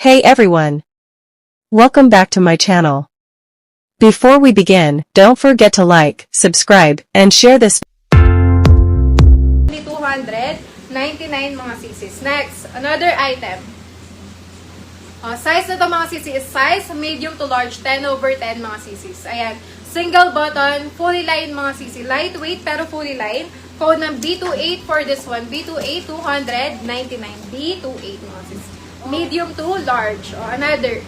Hey everyone! Welcome back to my channel. Before we begin, don't forget to like, subscribe, and share this. 299 mga sisis. Next, another item. Size na to mga sisi is size medium to large, 10/10 mga sisis. Ayan. Single button, fully line mga sisi. Lightweight pero fully line. Code ng B28 for this one. B28, 299. B28 mga sisi. Medium to large. Another.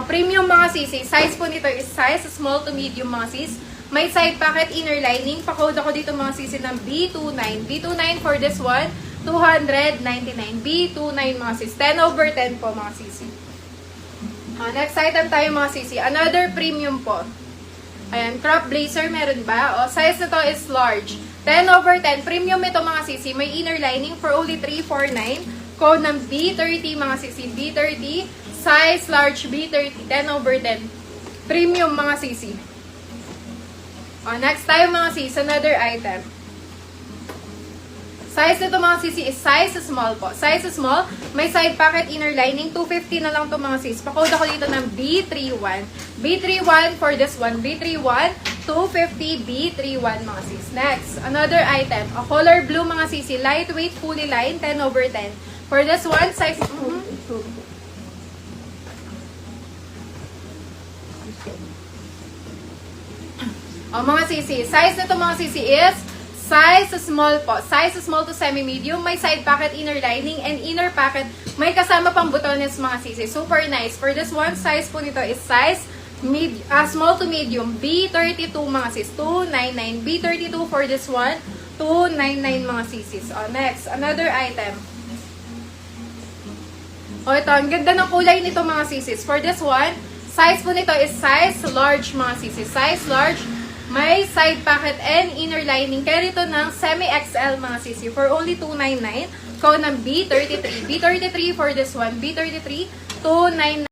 Premium mga sisi. Size po nito is size small to medium mga sis. May side pocket inner lining. Pa-code ako dito mga sisi ng B29. B29 for this one. 299. B29 mga sis. 10/10 po mga sisi. Next item tayo mga sisi. Another premium po. Ayan. Crop blazer meron ba? Size na to is large. 10/10. Premium ito mga sisi. May inner lining for only 349. Code ng B30 mga sisi. B30. Size large B30. 10/10. Premium mga sisi. Next tayo mga sisi. Another item. Size nito mga sisi is size small po. Size small. May side pocket inner lining. 250 na lang to mga sis. Pa-code ako dito ng B31. B31 for this one. B31. 250 B31 mga sis. Next. Another item. A color blue mga sisi. Lightweight fully line. 10/10. For this one, size... mga sisi. Size nito mga sisi is size small po. Size small to semi-medium. May side pocket inner lining and inner pocket. May kasama pang butones mga sisi. Super nice. For this one, size po nito is size small to medium. B32 mga sis. 299. B32 for this one. 299 mga sisis. Next. Another item. Ito. Ang ganda ng kulay nito mga sisis. For this one, size po nito is size large mga sisis. Size large. May side pocket and inner lining. Kaya ito ng semi-XL mga sisi. For only 299. Code ng B33. B33 for this one. B33. 299.